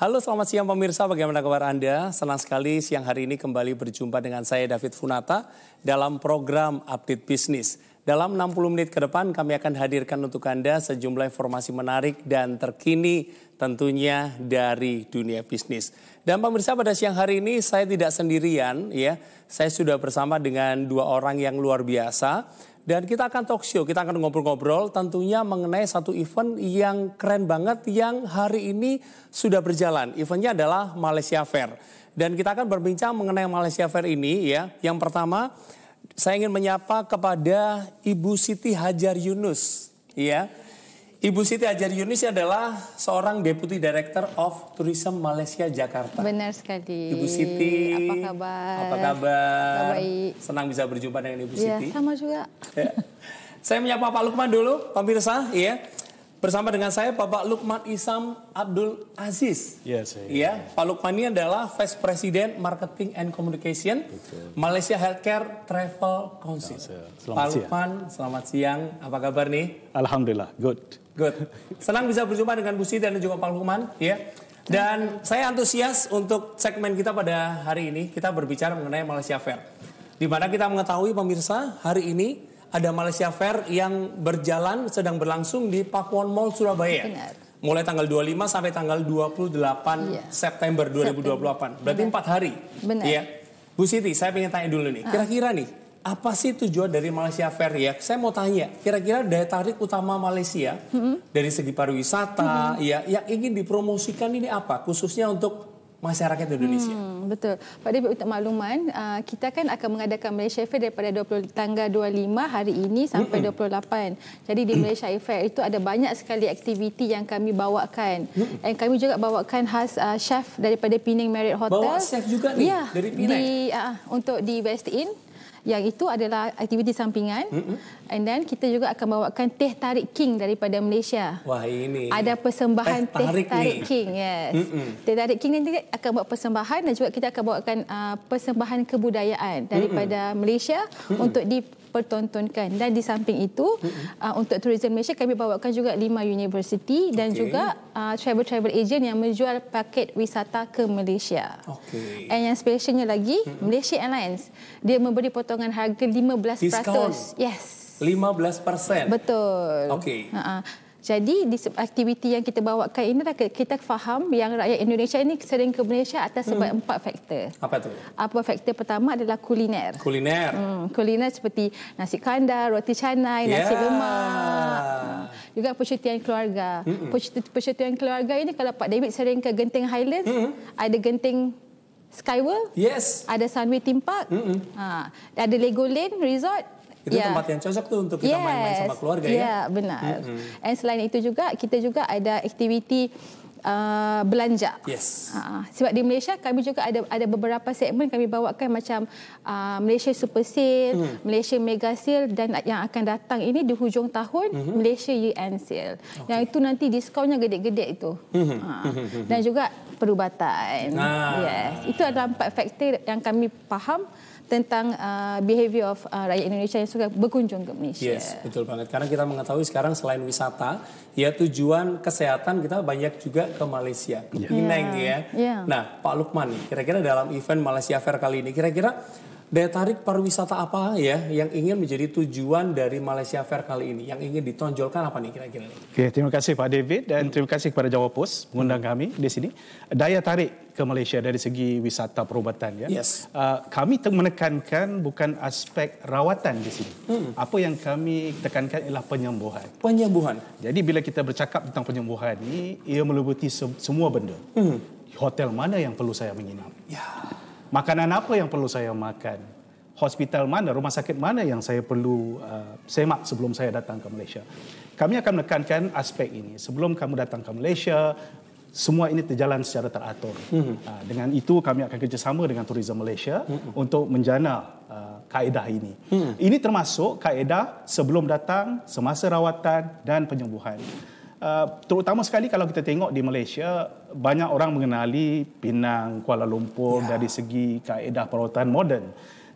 Halo, selamat siang pemirsa, bagaimana kabar Anda? Senang sekali siang hari ini kembali berjumpa dengan saya David Funata dalam program Update Bisnis. Dalam 60 menit ke depan kami akan hadirkan untuk Anda sejumlah informasi menarik dan terkini tentunya dari dunia bisnis. Dan pemirsa, pada siang hari ini saya tidak sendirian ya. Saya sudah bersama dengan dua orang yang luar biasa. Dan kita akan talk show, kita akan ngobrol-ngobrol tentunya mengenai satu event yang keren banget yang hari ini sudah berjalan. Eventnya adalah Malaysia Fair. Dan kita akan berbincang mengenai Malaysia Fair ini ya. Yang pertama, saya ingin menyapa kepada Ibu Siti Hajar Yunus. Ya. Ibu Siti Hajar Yunus adalah seorang Deputy Director of Tourism Malaysia Jakarta. Benar sekali. Ibu Siti, apa kabar? Apa kabar? Baik. Senang bisa berjumpa dengan Ibu Ya, Siti. sama juga. Ya. Saya menyapa Pak Lukman dulu, pemirsa. Ya. Bersama dengan saya Bapak Lukman Isam Abdul Aziz. Yes, ya, Pak Lukman ini adalah Vice President Marketing and Communication Malaysia Healthcare Travel Council. Pak Lukman, selamat siang. Apa kabar nih? Alhamdulillah, good. Senang bisa berjumpa dengan Bu Siti dan juga Pak Lukman. Ya. Dan saya antusias untuk segmen kita pada hari ini. Kita berbicara mengenai Malaysia Fair. Di mana kita mengetahui pemirsa hari ini ada Malaysia Fair yang sedang berlangsung di Pakuwon Mall Surabaya. Benar. Mulai tanggal 25 sampai tanggal 28 September 2028. Berarti 4 hari. Benar. Ya. Bu Siti, saya ingin tanya dulu nih. Kira-kira nih, apa sih tujuan dari Malaysia Fair ya? Saya mau tanya, kira-kira daya tarik utama Malaysia dari segi pariwisata ya yang ingin dipromosikan ini apa? Khususnya untuk masyarakat Indonesia. Betul. Pak David, untuk makluman, kita kan akan mengadakan Malaysia Fair daripada tanggal 25 hari ini sampai 28. Jadi di Malaysia Fair itu ada banyak sekali aktiviti yang kami bawakan. Dan kami juga bawakan khas chef daripada Penang Marriott Hotel. Bawa chef juga nih dari Penang? Untuk di West Inn. Yang itu adalah aktiviti sampingan. And then kita juga akan bawakan teh tarik king daripada Malaysia. Wah, ini ada persembahan teh tarik king. Yes. Teh tarik king nanti akan buat persembahan dan juga kita akan bawakan persembahan kebudayaan daripada Malaysia untuk dipertontonkan. Dan di samping itu untuk Tourism Malaysia kami bawakan juga 5 universiti dan juga travel agent yang menjual paket wisata ke Malaysia. And yang specialnya lagi, Malaysia Airlines dia memberi potongan harga 15%. Diskon. Yes. 15%. Betul. Jadi di aktiviti yang kita bawakan ini kita faham yang rakyat Indonesia ini sering ke Malaysia atas sebab 4 faktor. Apa tu? Faktor pertama adalah kuliner. Kuliner seperti nasi kandar, roti canai, nasi lemak. Juga percutian keluarga. Percutian keluarga ini kalau Pak David sering ke Genting Highlands, ada Genting Skyworld, ada Sunway Theme Park, ada Legoland Resort. Itu tempat yang cocok tuh untuk kita main-main sama keluarga ya. Ya, benar. Dan selain itu juga kita juga ada aktiviti belanja. Sebab di Malaysia kami juga ada beberapa segmen kami bawakan macam Malaysia Super Sale, Malaysia Mega Sale dan yang akan datang ini di hujung tahun Malaysia Year End Sale. Yang itu nanti diskonnya gede-gede itu. Dan juga perubatan. Yes. Itu adalah 4 faktor yang kami faham tentang behavior of rakyat Indonesia yang suka berkunjung ke Malaysia. Yes, betul banget. Karena kita mengetahui sekarang selain wisata, ya tujuan kesehatan kita banyak juga ke Malaysia, ke Penang ya. Nah, Pak Lukman, kira-kira dalam event Malaysia Fair kali ini, kira-kira daya tarik pariwisata apa ya yang ingin menjadi tujuan dari Malaysia Fair kali ini? Yang ingin ditonjolkan apa nih kira-kira? Oke, terima kasih Pak David dan terima kasih kepada Jawa Post mengundang kami di sini. Daya tarik ke Malaysia dari segi wisata perubatan ya. Kami menekankan bukan aspek rawatan di sini. Apa yang kami tekankan ialah penyembuhan. Jadi bila kita bercakap tentang penyembuhan ini, ia meliputi semua benda. Hotel mana yang perlu saya menginap? Makanan apa yang perlu saya makan? Hospital mana, rumah sakit mana yang saya perlu semak sebelum saya datang ke Malaysia? Kami akan menekankan aspek ini. Sebelum kamu datang ke Malaysia, semua ini terjalan secara teratur. Dengan itu kami akan kerjasama dengan Tourism Malaysia untuk menjana kaedah ini. Ini termasuk kaedah sebelum datang, semasa rawatan dan penyembuhan. Terutama sekali kalau kita tengok di Malaysia, banyak orang mengenali Penang, Kuala Lumpur dari segi kaedah perawatan moden.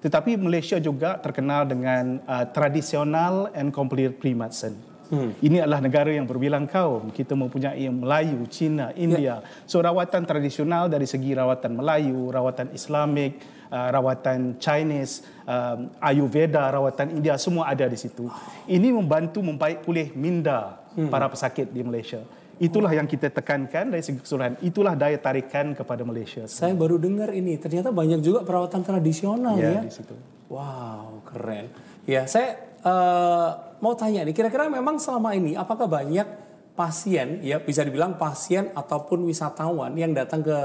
Tetapi Malaysia juga terkenal dengan traditional and complementary medicine. Ini adalah negara yang berbilang kaum. Kita mempunyai Melayu, Cina, India. So rawatan tradisional dari segi rawatan Melayu, rawatan Islamik, rawatan Chinese, Ayurveda, rawatan India, semua ada di situ. Ini membantu membaik pulih minda para pesakit di Malaysia. Itulah yang kita tekankan dari segi keseluruhan. Itulah daya tarikan kepada Malaysia. Saya baru dengar ini. Ternyata banyak juga perawatan tradisional ya. Di situ. Wow, keren. Ya, saya mau tanya nih. Kira-kira memang selama ini apakah banyak pasien, ya bisa dibilang pasien ataupun wisatawan yang datang ke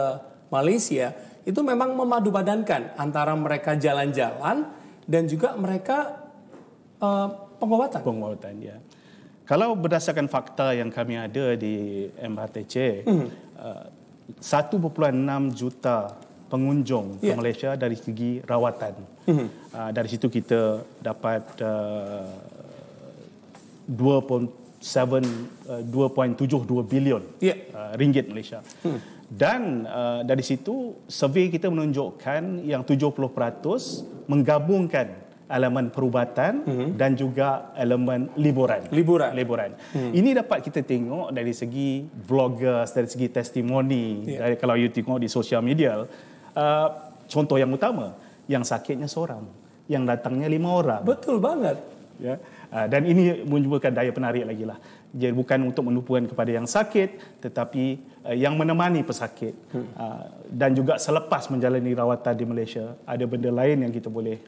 Malaysia itu memang memadupadankan antara mereka jalan-jalan dan juga mereka pengobatan? Pengobatan, ya. Kalau berdasarkan fakta yang kami ada di MHTC, 1.6 juta pengunjung ke Malaysia dari segi rawatan. Dari situ kita dapat 2.72 bilion ringgit Malaysia. Dan dari situ survei kita menunjukkan yang 70% menggabungkan elemen perubatan dan juga elemen liburan. Ini dapat kita tengok dari segi vloggers, dari segi testimoni, dari kalau you tengok di sosial media. Contoh yang utama, yang sakitnya seorang, yang datangnya 5 orang. Betul banget. Ya. Dan ini menunjukkan daya penarik lagi lah. Jadi bukan untuk menupukan kepada yang sakit, tetapi yang menemani pesakit. Dan juga selepas menjalani rawatan di Malaysia, ada benda lain yang kita boleh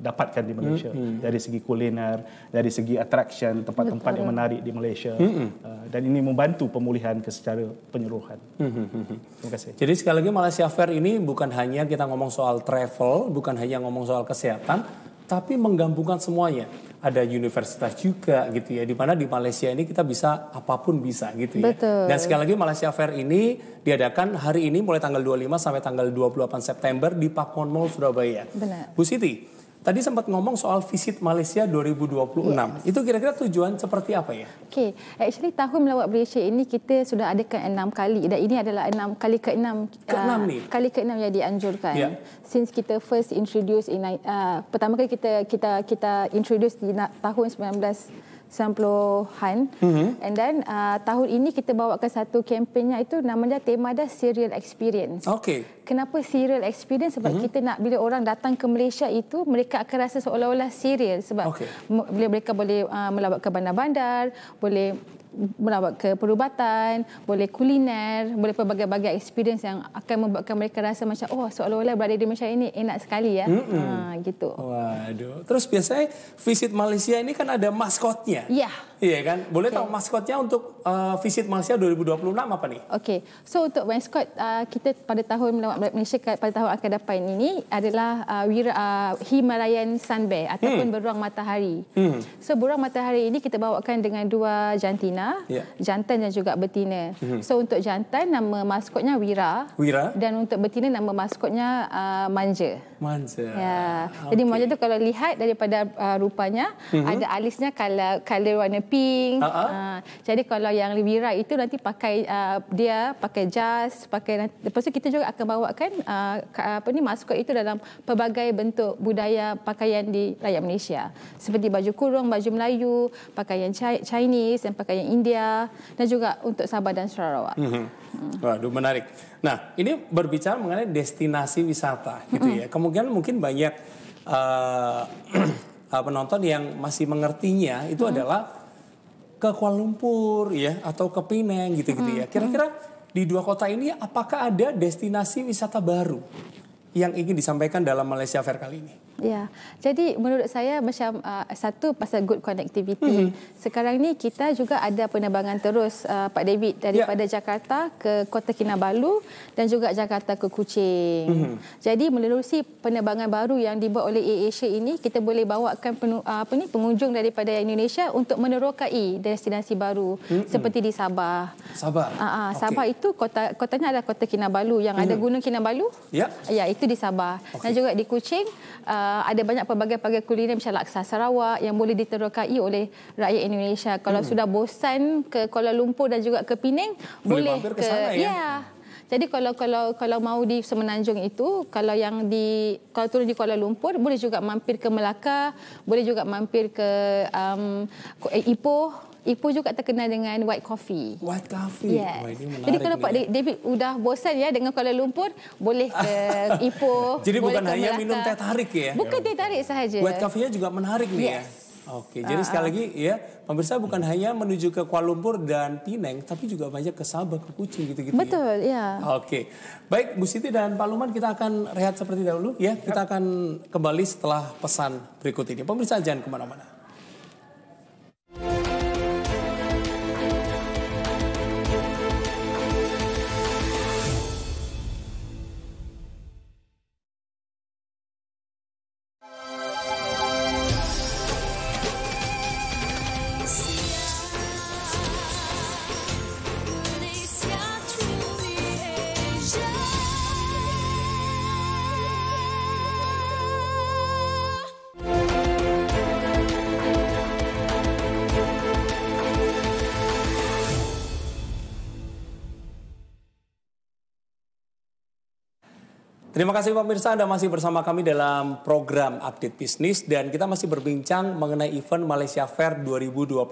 dapatkan di Malaysia. Dari segi kuliner, dari segi attraction, tempat-tempat yang menarik di Malaysia. Dan ini membantu pemulihan secara penyeluruhan. Terima kasih. Jadi sekali lagi Malaysia Fair ini bukan hanya kita ngomong soal travel, bukan hanya ngomong soal kesehatan, tapi menggabungkan semuanya. Ada universitas juga gitu ya, di mana di Malaysia ini kita bisa apapun bisa gitu ya. Betul. Dan sekali lagi Malaysia Fair ini diadakan hari ini mulai tanggal 25 sampai tanggal 28 September di Pakuan Mall Surabaya. Benar. Bu Siti, tadi sempat ngomong soal visit Malaysia 2026. Itu kira-kira tujuan seperti apa ya? Okey, actually tahun melawat Malaysia ini kita sudah adakan 6 kali dan ini adalah kali ke-6 kali ke-6 yang dianjurkan. Since kita first introduce pertama kali kita introduce di tahun 1990-an. And then tahun ini kita bawakan satu kempennya itu namanya Temada Serial Experience. Kenapa Serial Experience? Sebab kita nak bila orang datang ke Malaysia itu mereka akan rasa seolah-olah serial sebab bila mereka boleh melawat ke bandar-bandar, boleh melawat ke perubatan, boleh kuliner, boleh pelbagai-bagai experience yang akan membuatkan mereka rasa macam seolah-olah berada di Malaysia ini enak sekali ya. Gitu. Waduh. Terus biasanya visit Malaysia ini kan ada maskotnya. Iya kan? Boleh tahu maskotnya untuk visit Malaysia 2026 apa nih? So untuk maskot kita pada tahun melawat Malaysia pada tahun akan datang ini adalah Himalayan Sun Bear ataupun beruang matahari. So beruang matahari ini kita bawakan dengan 2 jantina, jantan dan juga betina. So untuk jantan nama maskotnya Wira. Dan untuk betina nama maskotnya Manja. Jadi Manja tu kalau lihat daripada rupanya ada alisnya color warna pink. Jadi kalau yang Wira itu nanti pakai dia pakai jas, lepas tu kita juga akan bawakan maskot itu dalam pelbagai bentuk budaya pakaian di rakyat Malaysia. Seperti baju kurung, baju Melayu, pakaian Chinese dan pakaian India dan juga untuk Sabah dan Sarawak. Waduh, menarik. Nah, ini berbicara mengenai destinasi wisata gitu ya. Kemungkinan mungkin banyak penonton yang masih mengertinya itu adalah ke Kuala Lumpur ya atau ke Penang gitu-gitu ya. Kira-kira di 2 kota ini apakah ada destinasi wisata baru yang ingin disampaikan dalam Malaysia Fair kali ini? Ya, jadi menurut saya macam satu pasal good connectivity. Sekarang ni kita juga ada penerbangan terus Pak David daripada Jakarta ke Kota Kinabalu dan juga Jakarta ke Kuching. Jadi menerusi penerbangan baru yang dibuat oleh AirAsia ini kita boleh bawakan pengunjung daripada Indonesia untuk menerokai destinasi baru seperti di Sabah. Sabah itu kotanya adalah Kota Kinabalu yang ada Gunung Kinabalu. Ya, itu di Sabah. Dan juga di Kuching ada banyak pelbagai kuliner macam laksa Sarawak yang boleh diterokai oleh rakyat Indonesia. Kalau sudah bosan ke Kuala Lumpur dan juga ke Penang, boleh ke sana, ya. Jadi kalau mau di Semenanjung itu, kalau turun di Kuala Lumpur, boleh juga mampir ke Melaka, boleh juga mampir ke Ipoh Ipoh juga terkenal dengan white coffee. White coffee. Yes. Wah, ini menarik. Jadi kalau Pak David udah bosan ya dengan Kuala Lumpur, boleh ke Ipoh. Jadi bukan hanya minum teh tarik ya? Bukan teh tarik sahaja. White coffee-nya juga menarik nih ya. Oke, jadi sekali lagi ya, pemirsa bukan hanya menuju ke Kuala Lumpur dan Pinang, tapi juga banyak ke Sabah, ke Kuching gitu-gitu. Betul, ya. Oke, baik Bu Siti dan Pak Luman, kita akan rehat seperti dahulu ya. Kita akan kembali setelah pesan berikut ini. Pemirsa jangan kemana-mana. Terima kasih pemirsa, Anda masih bersama kami dalam program Update Bisnis dan kita masih berbincang mengenai event Malaysia Fair 2025.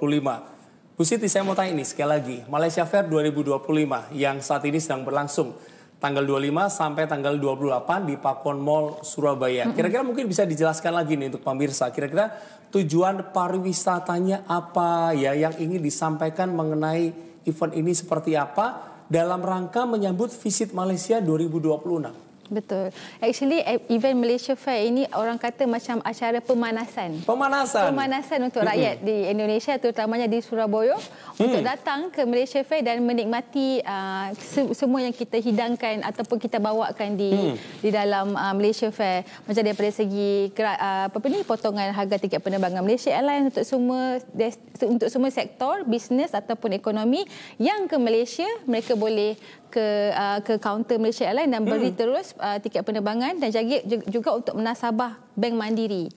Bu Siti, saya mau tanya ini sekali lagi, Malaysia Fair 2025 yang saat ini sedang berlangsung tanggal 25 sampai tanggal 28 di Pakuan Mall Surabaya. Kira-kira mungkin bisa dijelaskan lagi nih untuk pemirsa, kira-kira tujuan pariwisatanya apa ya yang ingin disampaikan mengenai event ini seperti apa dalam rangka menyambut Visit Malaysia 2026. Betul. Actually, event Malaysia Fair ini orang kata macam acara pemanasan. Pemanasan untuk rakyat di Indonesia, terutamanya di Surabaya, untuk datang ke Malaysia Fair dan menikmati semua yang kita hidangkan ataupun kita bawakan di dalam Malaysia Fair. Macam daripada segi potongan harga tiket penerbangan Malaysia Airlines untuk semua sektor bisnes ataupun ekonomi yang ke Malaysia, mereka boleh ke kaunter Malaysia Airlines dan beli terus tiket penerbangan dan juga untuk menasabah Bank Mandiri.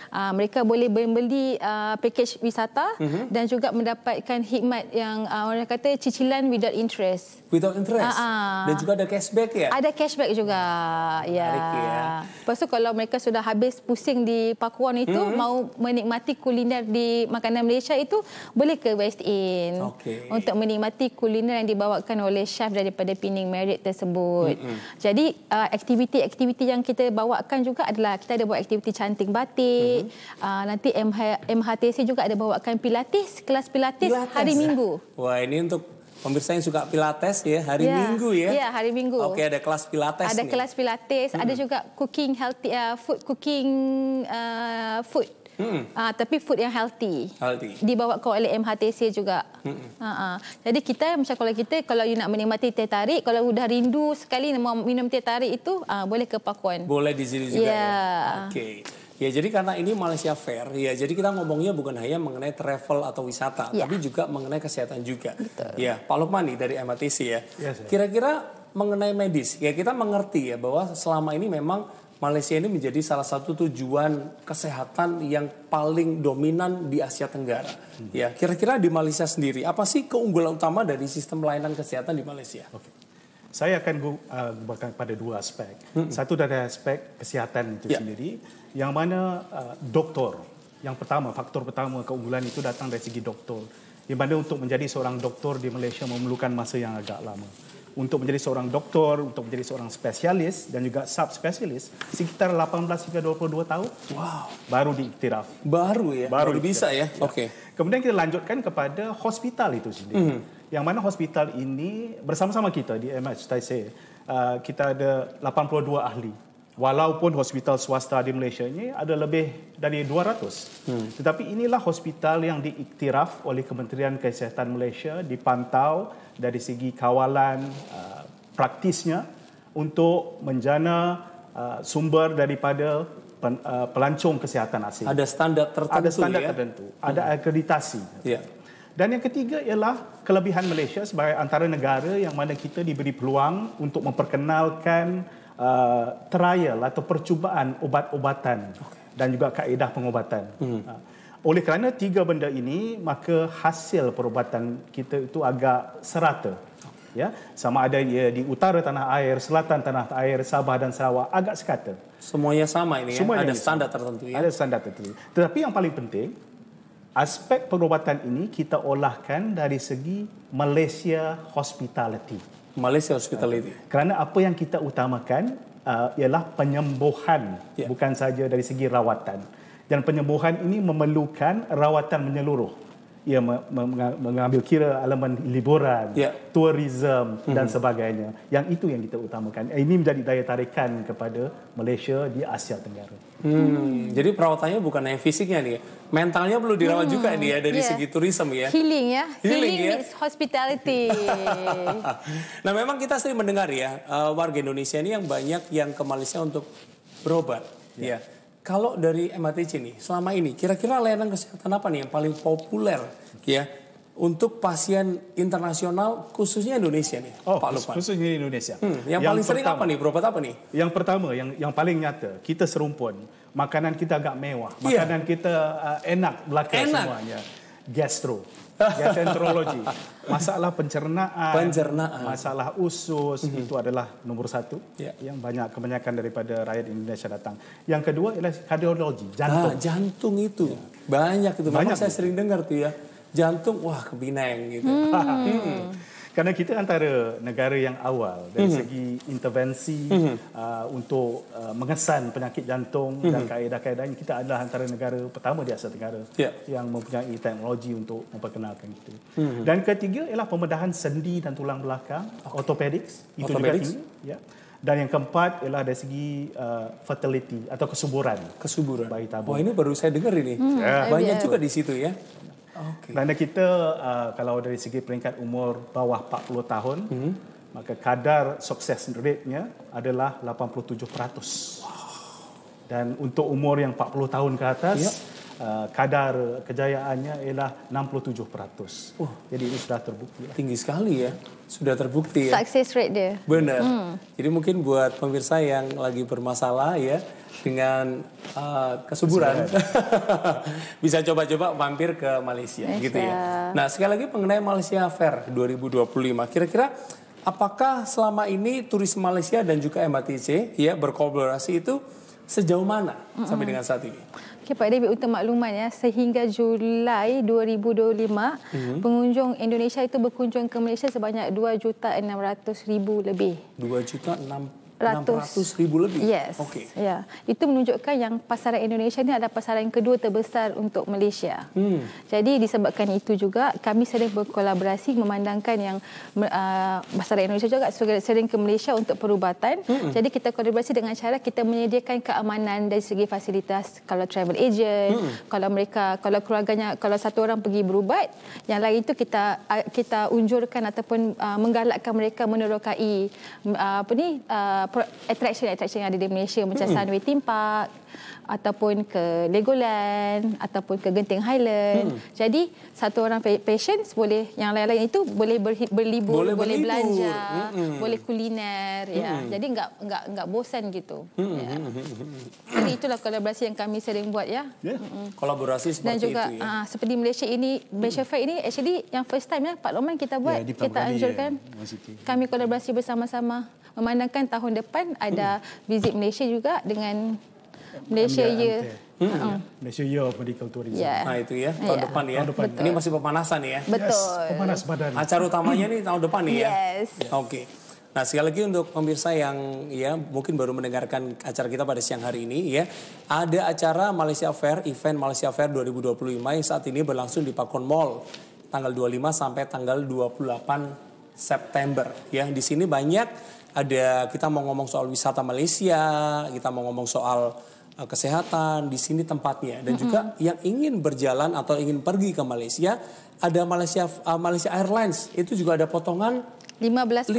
Mereka boleh membeli pakej wisata dan juga mendapatkan khidmat yang orang kata cicilan without interest. Without interest? Dan juga ada cashback ya? Ada cashback juga. Ya. Lepas tu kalau mereka sudah habis pusing di Pakuan itu, mau menikmati kuliner di makanan Malaysia itu, boleh ke West Inn untuk menikmati kuliner yang dibawakan oleh chef daripada Penang Marriott tersebut. Jadi aktiviti-aktiviti yang kita bawakan juga adalah kita ada buat aktiviti canting batik. Nanti MHTC juga ada bawakan pilates, kelas pilates hari Minggu. Wah, ini untuk pemirsa yang suka pilates ya, hari Minggu ya? Ya, hari Minggu. Oke, ada kelas pilates Ada nih. kelas pilates, ada juga cooking healthy, food. Tapi food yang healthy. Dibawakan oleh MHTC juga. Jadi kita macam kalau you nak menikmati teh tarik, kalau sudah rindu sekali mau minum teh tarik itu, boleh ke Pakuan. Boleh di sini juga ya. Oke. Ya, jadi karena ini Malaysia Fair, ya jadi kita ngomongnya bukan hanya mengenai travel atau wisata, tapi juga mengenai kesehatan juga. Betul. Ya, Pak Lukman nih dari MHTC ya. Kira-kira mengenai medis, ya kita mengerti ya bahwa selama ini memang Malaysia ini menjadi salah satu tujuan kesehatan yang paling dominan di Asia Tenggara. Ya, kira-kira di Malaysia sendiri, apa sih keunggulan utama dari sistem pelayanan kesehatan di Malaysia? Saya akan pada dua aspek. Satu dari aspek kesihatan itu sendiri, yang mana doktor. Yang pertama, faktor pertama keunggulan itu datang dari segi doktor. Di mana untuk menjadi seorang doktor di Malaysia memerlukan masa yang agak lama. Untuk menjadi seorang doktor, untuk menjadi seorang spesialis dan juga subspesialis, sekitar 18 hingga 22 tahun. Wow. Baru diiktiraf. Baru ya? Baru bisa ya? Oke. Kemudian kita lanjutkan kepada hospital itu sendiri. Yang mana hospital ini bersama-sama kita di MHTC, kita ada 82 ahli. Walaupun hospital swasta di Malaysia ini ada lebih dari 200. Tetapi inilah hospital yang diiktiraf oleh Kementerian Kesihatan Malaysia, dipantau dari segi kawalan praktisnya untuk menjana sumber daripada pelancong kesihatan asing. Ada standar tertentu. Ada standar tertentu. Ada akreditasi. Dan yang ketiga ialah kelebihan Malaysia sebagai antara negara yang mana kita diberi peluang untuk memperkenalkan trial atau percubaan ubat-ubatan dan juga kaedah pengobatan. Oleh kerana tiga benda ini, maka hasil perubatan kita itu agak serata. Ya, sama ada ia di utara tanah air, selatan tanah air, Sabah dan Sarawak, agak sekata. Semuanya sama ini ya? Ada standar tertentu ya? Ada standar tertentu. Tetapi yang paling penting, Aspek perubatan ini kita olahkan dari segi Malaysia Hospitality. Malaysia Hospitality. Kerana apa yang kita utamakan ialah penyembuhan, bukan saja dari segi rawatan. Dan penyembuhan ini memerlukan rawatan menyeluruh. Ia mengambil kira elemen liburan, tourism dan sebagainya. Yang itu yang kita utamakan. Ini menjadi daya tarikan kepada Malaysia di Asia Tenggara. Jadi perawatannya bukan hanya fisiknya nih, mentalnya perlu dirawat juga nih ya dari segi tourism ya. Healing ya. Healing means hospitality. Nah memang kita sering mendengar ya warga Indonesia ini yang banyak yang ke Malaysia untuk berobat. Ya. Kalau dari MHTC nih, selama ini kira-kira layanan kesehatan apa nih yang paling populer ya untuk pasien internasional khususnya Indonesia nih, Pak Lukman? Khususnya Indonesia. Yang paling sering apa nih, berobat apa nih? Yang pertama, yang paling nyata, kita serumpun. Makanan kita agak mewah, makanan kita enak belaka semuanya. Gastroenterologi, masalah pencernaan, masalah usus itu adalah nomor satu yang kebanyakan daripada rakyat Indonesia datang. Yang kedua ialah kardiologi, jantung. Jantung itu banyak itu. Memang saya sering dengar tuh ya, jantung wah ke Penang gitu. Kerana kita antara negara yang awal dari segi intervensi untuk mengesan penyakit jantung dan kaedah-kaedah ini, kita adalah antara negara pertama di Asia Tenggara yang mempunyai teknologi untuk memperkenalkan itu. Dan ketiga ialah pembedahan sendi dan tulang belakang, orthopedics, itu juga tinggi. Dan yang keempat ialah dari segi fertility atau kesuburan bayi tabung. Wah ini baru saya dengar ini. Banyak juga di situ ya. Kerana kita kalau dari segi peringkat umur bawah 40 tahun, maka kadar sukses rate-nya adalah 87%. Dan untuk umur yang 40 tahun ke atas, kadar kejayaannya ialah 67%. Jadi ini sudah terbukti. Tinggi sekali ya. Sudah terbukti ya. Success rate dia. Benar. Jadi mungkin buat pemirsa yang lagi bermasalah ya dengan kesuburan bisa coba-coba mampir ke Malaysia gitu ya. Nah, sekali lagi mengenai Malaysia Fair 2025. Kira-kira apakah selama ini turis Malaysia dan juga MHTC ya berkolaborasi itu sejauh mana sampai dengan saat ini? Okay, Pak David, untuk makluman ya, sehingga Julai 2025 pengunjung Indonesia itu berkunjung ke Malaysia sebanyak 2.600.000 lebih. 2.600.000 lebih. Yes. Ya, itu menunjukkan yang pasaran Indonesia ini adalah pasaran kedua terbesar untuk Malaysia. Jadi disebabkan itu juga kami sering berkolaborasi memandangkan yang pasaran Indonesia juga sering ke Malaysia untuk perubatan. Jadi kita kolaborasi dengan cara kita menyediakan keamanan dari segi fasilitas. Kalau travel agent, kalau keluarganya, kalau satu orang pergi berubat, yang lain itu kita unjurkan ataupun menggalakkan mereka menerokai attraction yang ada di Malaysia macam Sunway Theme Park ataupun ke Legoland ataupun ke Genting Highland. Jadi satu orang patient boleh, yang lain-lain itu boleh berlibur, boleh belanja, boleh kuliner ya. Jadi enggak bosan gitu. Jadi itulah kolaborasi yang kami sering buat ya. Kolaborasi seperti dan juga, itu ya. Seperti Malaysia ini, Malaysia Fair ini actually yang first time ya Pak Lokman kita buat, kita anjurkan kami kolaborasi bersama-sama. Memandangkan tahun depan ada visit Malaysia juga dengan Malaysia Year. Malaysia Year of Medical Tourism. Nah itu ya, tahun depan ya. Ini masih pemanasan ya. Betul. Pemanas badan. Acara utamanya nih tahun depan nih ya. Yes. Nah sekali lagi untuk pemirsa yang ya mungkin baru mendengarkan acara kita pada siang hari ini ya. Ada acara Malaysia Fair, event Malaysia Fair 2025 yang saat ini berlangsung di Pakon Mall. Tanggal 25 sampai tanggal 28 September. Ya, di sini banyak kita mau ngomong soal wisata Malaysia, kita mau ngomong soal kesehatan, di sini tempatnya. Dan juga yang ingin berjalan atau ingin pergi ke Malaysia, ada Malaysia Airlines, itu juga ada potongan 15%.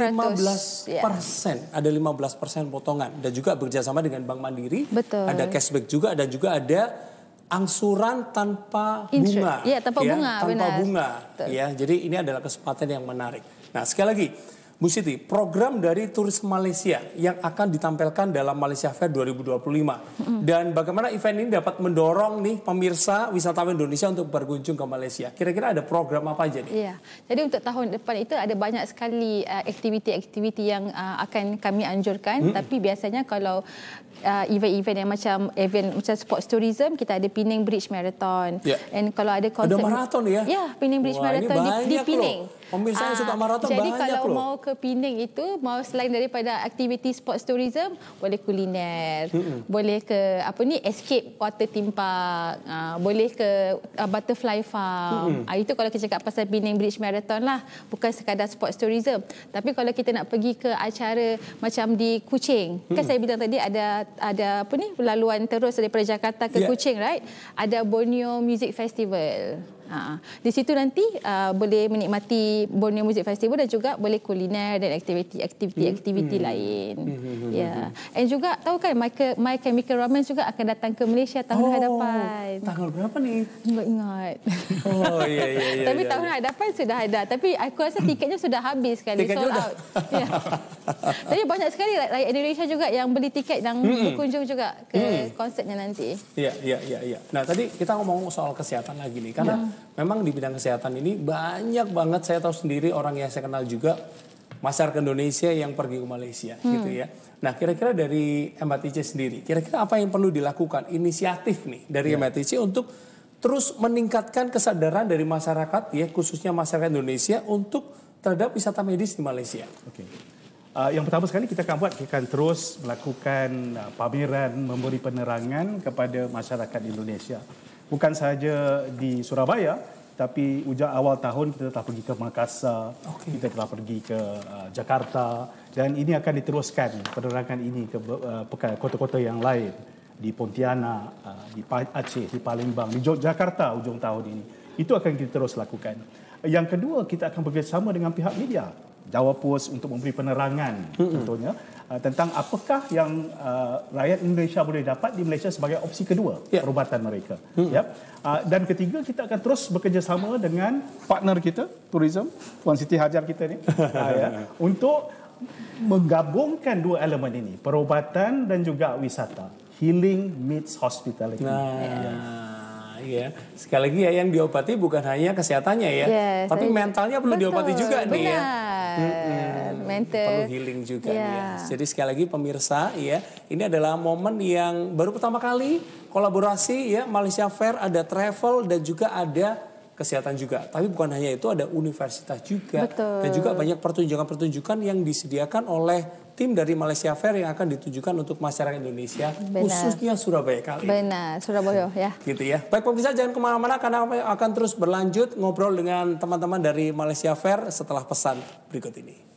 Ada 15% potongan. Dan juga bekerjasama dengan Bank Mandiri. Betul. Ada cashback juga, dan juga ada angsuran tanpa bunga. Tanpa bunga. Ya, jadi ini adalah kesempatan yang menarik. Nah, sekali lagi, Bu Siti, program dari turis Malaysia yang akan ditampilkan dalam Malaysia Fair 2025. Dan bagaimana event ini dapat mendorong nih pemirsa wisatawan Indonesia untuk berkunjung ke Malaysia? Kira-kira ada program apa aja nih? Iya. Jadi untuk tahun depan itu ada banyak sekali aktiviti-aktiviti yang akan kami anjurkan. Tapi biasanya kalau event-event yang macam sports tourism, kita ada Penang Bridge Marathon. And kalau ada konsert, ada maraton ya? Ya, Penang Bridge Marathon di Penang. Pemirsa yang suka maraton jadi banyak loh. Jadi kalau mau ke Penang itu, mau selain daripada aktiviti sports tourism, boleh kuliner, boleh ke escape water theme park, boleh ke butterfly farm. Itu kalau kita cakap pasal Penang Bridge Marathon lah, bukan sekadar sports tourism. Tapi kalau kita nak pergi ke acara macam di Kuching, kan saya bilang tadi ada laluan terus daripada Jakarta ke Kuching, right? Ada Borneo Music Festival. Di situ nanti boleh menikmati Borneo Music Festival dan juga boleh kuliner dan aktiviti lain. Ya. Dan juga tahu kan My Chemical Romance juga akan datang ke Malaysia tahun hadapan. Tanggal berapa nih? Enggak ingat. Oh iya. Tapi tahun hadapan sudah ada. Tapi aku rasa tiketnya sudah habis kali, sold out. Ya. Tapi banyak sekali rakyat Indonesia juga yang beli tiket dan berkunjung juga ke konsertnya nanti. Iya. Nah, tadi kita ngomong soal kesehatan lagi nih, karena memang di bidang kesehatan ini banyak banget, saya tahu sendiri orang yang saya kenal juga masyarakat Indonesia yang pergi ke Malaysia gitu ya. Nah, kira-kira dari MHTC sendiri, kira-kira apa yang perlu dilakukan inisiatif nih dari MHTC untuk terus meningkatkan kesadaran dari masyarakat ya, khususnya masyarakat Indonesia untuk terhadap wisata medis di Malaysia? Okey. Yang pertama sekali kita akan terus melakukan pameran, memberi penerangan kepada masyarakat Indonesia. Bukan sahaja di Surabaya, tapi awal tahun kita telah pergi ke Makassar, kita telah pergi ke Jakarta, dan ini akan diteruskan penerangan ini ke kota-kota yang lain, di Pontianak, di Aceh, di Palembang, di Yogyakarta ujung tahun ini. Itu akan kita terus lakukan. Yang kedua, kita akan bekerjasama dengan pihak media, Jawa Post, untuk memberi penerangan tentunya tentang apakah yang rakyat Indonesia boleh dapat di Malaysia sebagai opsi kedua perubatan mereka. Dan ketiga, kita akan terus bekerjasama dengan partner kita, tourism, Puan Siti Hajar kita ni, untuk menggabungkan dua elemen ini, perubatan dan juga wisata. Healing meets hospitality. Ya. Sekali lagi ya, yang diobati bukan hanya kesehatannya ya, tapi mentalnya perlu diobati juga nih ya. Mental. Perlu healing juga nih ya. Jadi sekali lagi pemirsa ya, ini adalah momen yang baru pertama kali kolaborasi ya, Malaysia Fair, ada travel dan juga ada kesehatan juga. Tapi bukan hanya itu, ada universitas juga. Dan juga banyak pertunjukan-pertunjukan yang disediakan oleh tim dari Malaysia Fair yang akan ditujukan untuk masyarakat Indonesia, khususnya Surabaya kali. Benar, Surabaya ya. Gitu ya. Baik pemirsa, jangan kemana-mana karena akan terus berlanjut ngobrol dengan teman-teman dari Malaysia Fair setelah pesan berikut ini.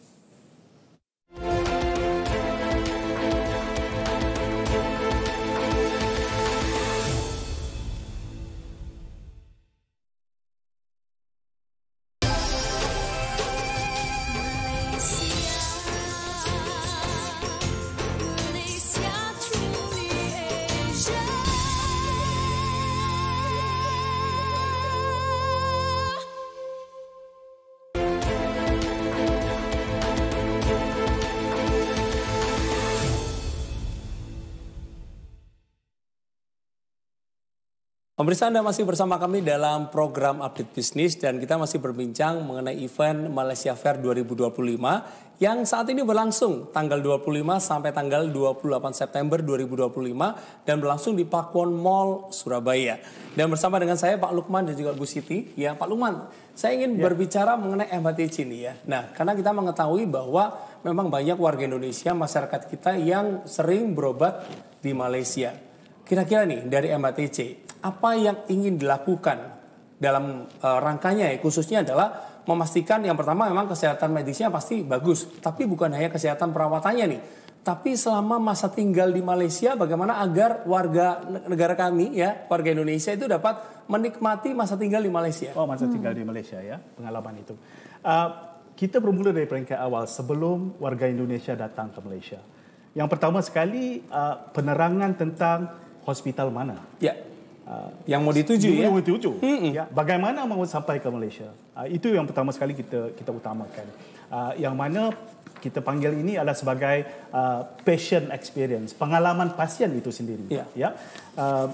Pemirsa, Anda masih bersama kami dalam program Update Bisnis dan kita masih berbincang mengenai event Malaysia Fair 2025 yang saat ini berlangsung tanggal 25 sampai tanggal 28 September 2025 dan berlangsung di Pakuwon Mall Surabaya. Dan bersama dengan saya Pak Lukman dan juga Bu Siti. Ya, Pak Lukman, saya ingin berbicara mengenai MHTC ini ya. Nah, karena kita mengetahui bahwa memang banyak warga Indonesia, masyarakat kita yang sering berobat di Malaysia. Kira-kira nih dari MHTC, apa yang ingin dilakukan dalam rangkanya ya, khususnya adalah memastikan yang pertama memang kesehatan medisnya pasti bagus, tapi bukan hanya kesehatan perawatannya nih, tapi selama masa tinggal di Malaysia bagaimana agar warga negara kami ya, warga Indonesia itu dapat menikmati masa tinggal di Malaysia. Oh, masa tinggal di Malaysia ya, pengalaman itu. Kita bermula dari peringkat awal sebelum warga Indonesia datang ke Malaysia. Yang pertama sekali penerangan tentang hospital mana. Ya. Yang mau dituju ya. Yang mau dituju. Ya. Bagaimana mau sampai ke Malaysia. Itu yang pertama sekali kita utamakan. yang mana kita panggil ini adalah sebagai patient experience, pengalaman pasien itu sendiri. Ya.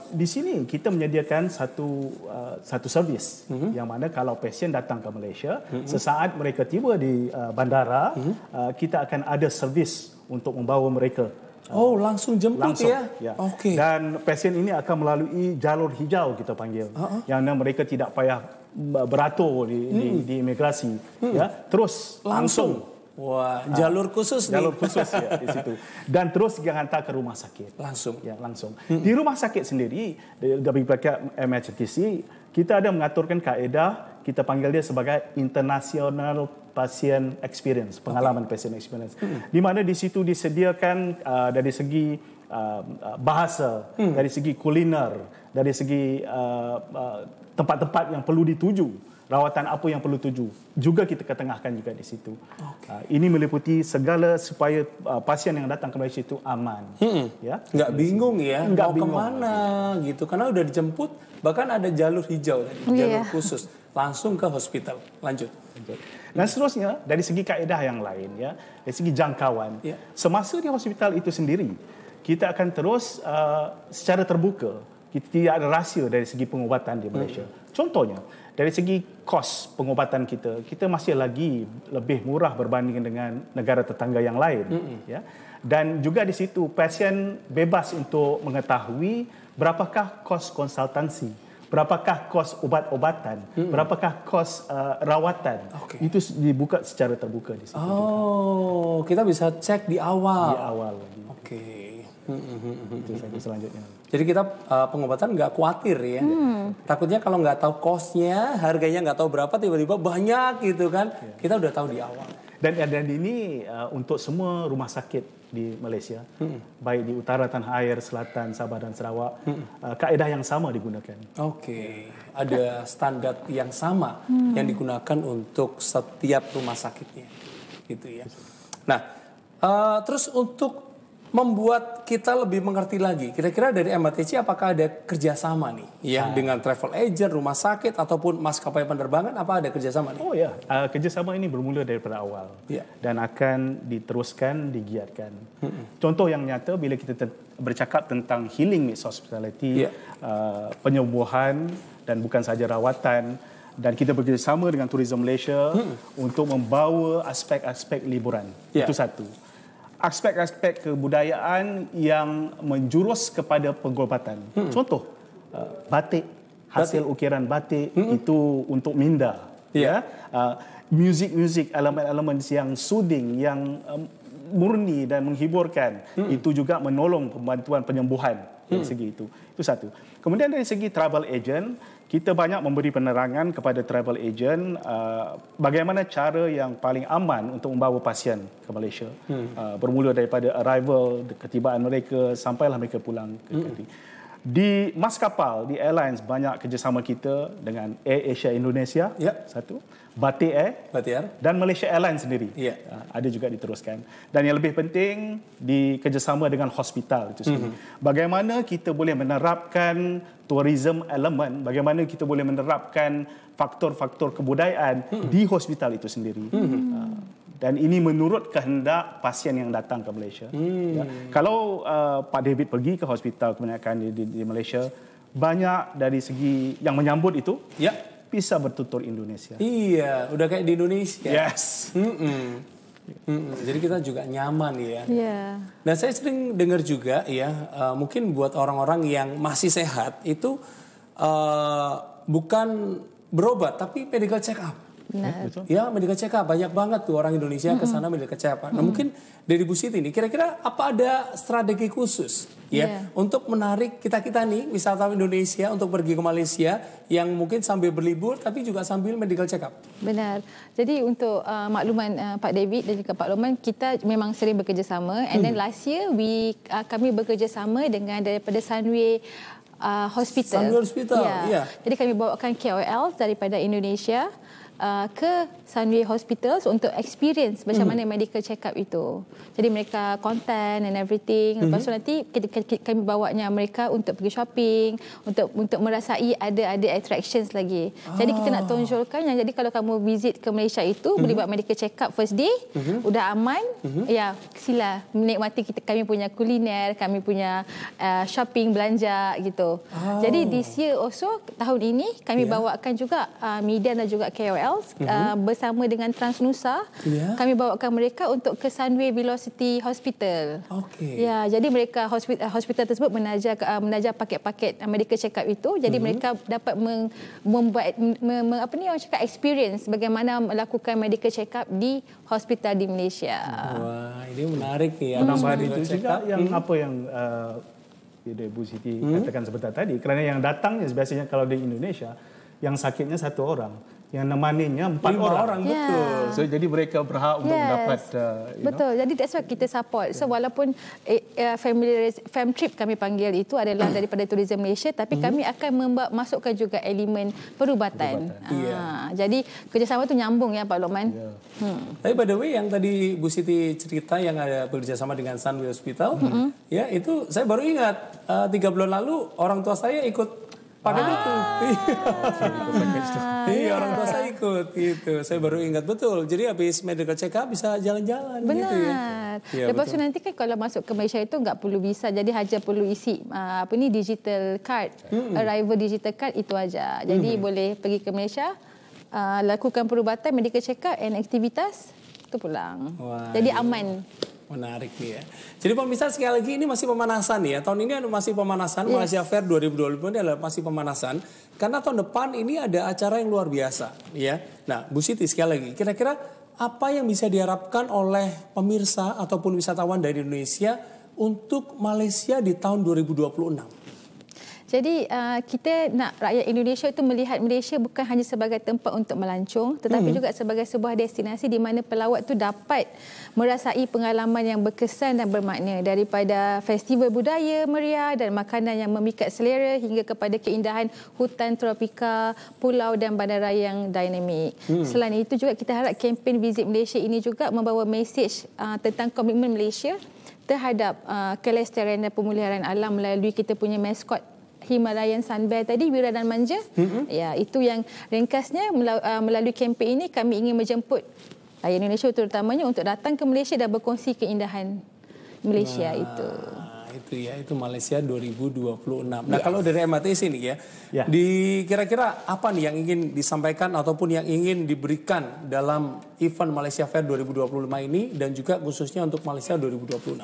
Di sini kita menyediakan satu servis yang mana kalau pasien datang ke Malaysia, sesaat mereka tiba di bandara, kita akan ada servis untuk membawa mereka. Oh, langsung jemput ya? Okey. Dan pasien ini akan melalui jalur hijau kita panggil, yang mana mereka tidak payah beratur di imigrasi, ya, terus langsung. Wah, jalur khusus nih. Jalur khusus ya di situ. Dan terus dihantar ke rumah sakit. Langsung. Ya, langsung. Di rumah sakit sendiri, dari pihak MHRTC, kita ada mengaturkan kaedah, kita panggil dia sebagai International Patient Experience, pengalaman patient experience. Di mana di situ disediakan dari segi bahasa, dari segi kuliner, dari segi tempat-tempat yang perlu dituju, rawatan apa yang perlu tuju, juga kita ketengahkan juga di situ. Ini meliputi segala supaya pasien yang datang ke Malaysia itu aman. Ya, nggak bingung ya, mau kemana gitu, karena udah dijemput, bahkan ada jalur hijau tadi, jalur khusus, langsung ke hospital. Lanjut. Dan seterusnya dari segi kaedah yang lain, ya, dari segi jangkauan, semasa di hospital itu sendiri, kita akan terus secara terbuka, kita tidak ada rahsia dari segi pengobatan di Malaysia. Contohnya, dari segi kos pengobatan kita masih lagi lebih murah berbanding dengan negara tetangga yang lain. Ya. Dan juga di situ pasien bebas untuk mengetahui berapakah kos konsultansi, berapakah kos ubat-obatan, berapakah kos rawatan. Itu dibuka secara terbuka di situ. Oh, kita bisa cek di awal. Di awal. Itu saja selanjutnya. Jadi kita pengobatan nggak khawatir ya. Takutnya kalau nggak tahu kosnya, harganya nggak tahu berapa, tiba-tiba banyak gitu kan. Kita udah tahu di awal. Dan ini untuk semua rumah sakit di Malaysia, baik di utara tanah air, selatan, Sabah dan Sarawak, kaedah yang sama digunakan. Ada standar yang sama yang digunakan untuk setiap rumah sakitnya, gitu ya. Nah, terus untuk membuat kita lebih mengerti lagi, kira-kira dari MHRTC apakah ada kerjasama nih, ya, dengan travel agent, rumah sakit ataupun maskapai penerbangan, apa ada kerjasama nih? Oh ya, kerjasama ini bermula daripada awal dan akan diteruskan, digiatkan. Contoh yang nyata bila kita bercakap tentang healing mix hospitality, penyembuhan dan bukan saja rawatan. Dan kita bekerjasama dengan Tourism Malaysia untuk membawa aspek-aspek liburan. Itu satu. Aspek-aspek kebudayaan yang menjurus kepada pengobatan. Contoh, batik, hasil ukiran batik itu untuk minda. Muzik-muzik, elemen-elemen yang soothing, yang murni dan menghiburkan, itu juga menolong pembantuan penyembuhan dari segi itu. Itu satu. Kemudian dari segi travel agent, kita banyak memberi penerangan kepada travel agent bagaimana cara yang paling aman untuk membawa pasien ke Malaysia. Bermula daripada arrival, ketibaan mereka, sampailah mereka pulang ke negeri. Di maskapal, di airlines, banyak kerjasama kita dengan Air Asia Indonesia, satu, Batik Air, dan Malaysia Airlines sendiri. Ada juga diteruskan. Dan yang lebih penting, di kerjasama dengan hospital itu sendiri. Bagaimana kita boleh menerapkan tourism element, bagaimana kita boleh menerapkan faktor-faktor kebudayaan di hospital itu sendiri. Dan ini menurut kehendak pasien yang datang ke Malaysia. Kalau Pak David pergi ke hospital kebanyakan di Malaysia, banyak dari segi yang menyambut itu bisa bertutur Indonesia. Iya, udah kayak di Indonesia. Yes. Jadi kita juga nyaman ya. Dan saya sering dengar juga ya, mungkin buat orang-orang yang masih sehat itu bukan berobat tapi medical check up. Ya, medical check up. Banyak banget tuh orang Indonesia ke sana medical check up. Nah, mungkin dari Bu Siti ini, kira-kira apa ada strategi khusus ya untuk menarik kita-kita nih wisatawan Indonesia untuk pergi ke Malaysia yang mungkin sambil berlibur tapi juga sambil medical check up? Benar. Jadi untuk makluman Pak David dan juga Pak Loman, kita memang sering bekerjasama. And then last year kami bekerjasama dengan daripada Sunway Hospital. Sunway Hospital. Jadi kami bawakan KOL daripada Indonesia ke Sunway Hospitals untuk experience macam mana medical check-up itu. Jadi mereka content and everything. Lepas tu nanti kami bawanya mereka untuk pergi shopping, untuk merasai ada attractions lagi. Jadi kita nak tonjolkan yang jadi kalau kamu visit ke Malaysia itu boleh buat medical check-up first day, udah aman, ya sila menikmati kami punya kuliner, kami punya shopping, belanja gitu. Jadi this year also tahun ini kami bawakan juga media dan juga KOLs bersama dengan Transnusa. Kami bawakan mereka untuk ke Sunway Velocity Hospital. Ya, jadi mereka hospital tersebut menajar paket-paket medical check-up itu. Jadi mereka dapat membuat orang cakap experience bagaimana melakukan medical check-up di hospital di Malaysia. Wah, ini menarik ya. Penambahan itu juga yang apa yang Bu Siti katakan sebentar tadi, kerana yang datangnya biasanya kalau di Indonesia yang sakitnya satu orang, yang nemaninya 4 orang. Betul. So jadi mereka berhak untuk mendapat betul. Jadi that's why kita support. So walaupun fam trip kami panggil itu adalah daripada Tourism Malaysia, tapi kami akan masukkan juga elemen perubatan. Jadi kerjasama tu nyambung ya Pak Lokman. Tapi by the way yang tadi Bu Siti cerita yang ada bekerjasama dengan Sunway Hospital, ya itu saya baru ingat 3 bulan lalu orang tua saya ikut paket itu. Iya, orang tua saya ikut gitu. Saya baru ingat betul. Jadi habis medical check up bisa jalan-jalan gitu ya. Lepas tu nanti kan kalau masuk ke Malaysia itu enggak perlu visa. Jadi hanya perlu isi digital card. Arrival digital card itu aja. Jadi boleh pergi ke Malaysia, lakukan perubatan, medical check up and aktivitas tu pulang. Jadi aman. Menarik nih ya. Jadi pemirsa sekali lagi ini masih pemanasan ya. Tahun ini masih pemanasan. Malaysia Fair 2025 ini adalah masih pemanasan. Karena tahun depan ini ada acara yang luar biasa ya. Nah Bu Siti sekali lagi kira-kira apa yang bisa diharapkan oleh pemirsa ataupun wisatawan dari Indonesia untuk Malaysia di tahun 2026? Jadi kita nak rakyat Indonesia itu melihat Malaysia bukan hanya sebagai tempat untuk melancong, tetapi juga sebagai sebuah destinasi di mana pelawat itu dapat merasai pengalaman yang berkesan dan bermakna, daripada festival budaya meriah dan makanan yang memikat selera hingga kepada keindahan hutan tropika, pulau dan bandaraya yang dinamik. Selain itu juga kita harap kempen Visit Malaysia ini juga membawa mesej tentang komitmen Malaysia terhadap kelestarian dan pemeliharaan alam melalui kita punya maskot Himalayan Sun Bear tadi, Wira dan Manja. Ya, itu yang ringkasnya melalui kempen ini kami ingin menjemput rakyat Indonesia terutamanya untuk datang ke Malaysia dan berkongsi keindahan Malaysia itu. Itu Malaysia 2026. Nah, kalau dari MATC ini ya, kira-kira apa nih yang ingin disampaikan ataupun yang ingin diberikan dalam event Malaysia Fair 2025 ini dan juga khususnya untuk Malaysia 2026?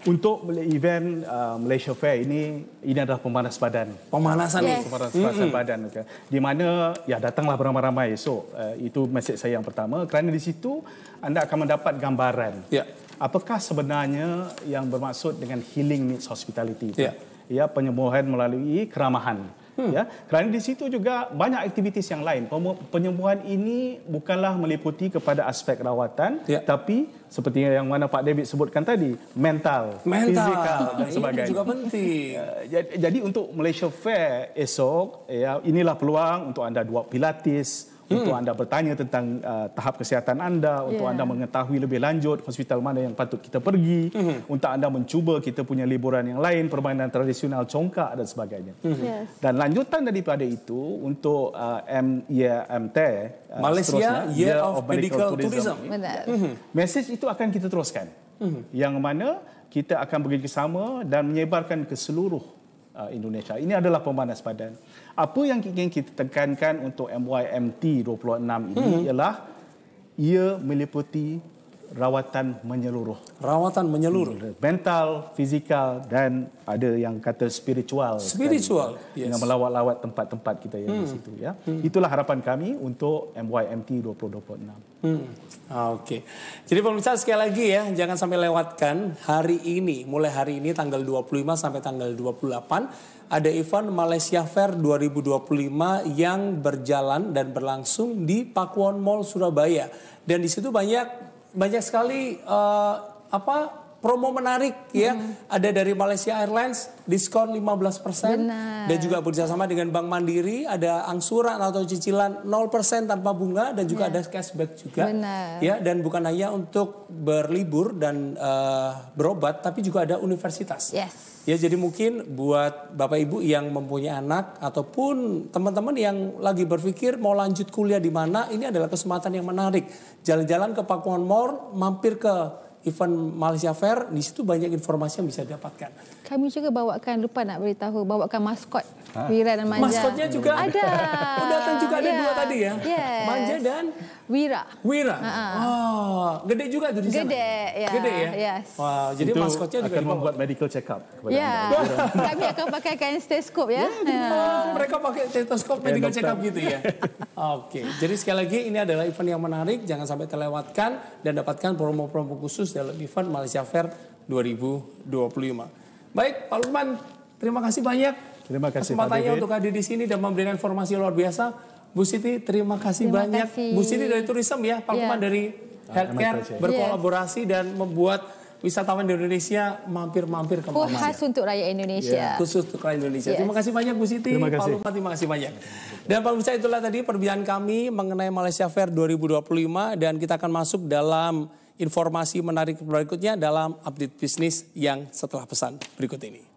Untuk event Malaysia Fair ini adalah pemanas badan. Pemanasan pemanasan badan. Di mana datanglah beramai-ramai esok. Itu mesej saya yang pertama. Kerana di situ anda akan mendapat gambaran. Apakah sebenarnya yang bermaksud dengan healing needs hospitality itu? Penyembuhan melalui keramahan. Kerana di situ juga banyak aktiviti yang lain. Penyembuhan ini bukanlah meliputi kepada aspek rawatan, tapi seperti yang mana Pak David sebutkan tadi, mental, fizikal dan sebagainya. Ini juga penting. Jadi untuk Malaysia Fair esok, inilah peluang untuk anda buat pilates, untuk anda bertanya tentang tahap kesihatan anda, untuk anda mengetahui lebih lanjut hospital mana yang patut kita pergi, untuk anda mencuba kita punya liburan yang lain, permainan tradisional congkak dan sebagainya. Dan lanjutan daripada itu untuk MYMT, Malaysia Year of Medical Tourism. Mesej itu akan kita teruskan. Yang mana kita akan bekerjasama dan menyebarkan ke seluruh Indonesia. Ini adalah pemanas badan. Apa yang ingin kita tekankan untuk MYMT 26 ini ialah ia meliputi rawatan menyeluruh. Rawatan menyeluruh. Mental, fizikal dan ada yang kata spiritual. Spiritual. Dengan melawat-lawat tempat-tempat kita yang di situ. Itulah harapan kami untuk MYMT 2026. Okey. Jadi pemirsa sekali lagi ya, jangan sampai lewatkan hari ini, mulai hari ini tanggal 25 sampai tanggal 28 ada event Malaysia Fair 2025 yang berjalan dan berlangsung di Pakuwon Mall Surabaya. Dan di situ banyak sekali promo menarik ya. Ada dari Malaysia Airlines diskon 15%. Benar. Dan juga bekerjasama dengan Bank Mandiri ada angsuran atau cicilan 0% tanpa bunga dan juga ada cashback juga. Benar. Ya, dan bukan hanya untuk berlibur dan berobat tapi juga ada universitas. Yes. Ya, jadi mungkin buat Bapak Ibu yang mempunyai anak ataupun teman-teman yang lagi berpikir mau lanjut kuliah di mana, ini adalah kesempatan yang menarik. Jalan-jalan ke Pakuan Mall, mampir ke event Malaysia Fair, di situ banyak informasi yang bisa didapatkan. Kami juga bawakan, lupa nak beritahu, bawakan maskot Wira dan Manja. Maskotnya juga ada. Oh, datang juga ada dua tadi ya? Yes. Manja dan Wira. Wah, gede juga tuh di sana. Gede, ya. Gede ya? Yes. Wah, jadi itu maskotnya juga akan membuat medical check up kepada ya. anda. Kami akan pakaikan stetoskop ya. Mereka pakai stetoskop medical check up gitu ya. Oke, jadi sekali lagi ini adalah event yang menarik, jangan sampai terlewatkan dan dapatkan promo-promo khusus dalam event Malaysia Fair 2025. Baik, Pak Lukman, terima kasih banyak. Terima kasih kesempatannya Pak David untuk hadir di sini dan memberikan informasi luar biasa. Bu Siti, terima kasih banyak. Kasih. Bu Siti dari Tourism ya, Pak Lukman dari Healthcare berkolaborasi dan membuat wisatawan di Indonesia mampir-mampir ke Malaysia. Khas untuk rakyat Indonesia. Khusus untuk rakyat Indonesia. Terima kasih banyak Bu Siti, Pak Lukman, terima kasih banyak. Dan Pak Pemirsa, itulah tadi perbincangan kami mengenai Malaysia Fair 2025 dan kita akan masuk dalam informasi menarik berikutnya dalam update bisnis yang setelah pesan berikut ini.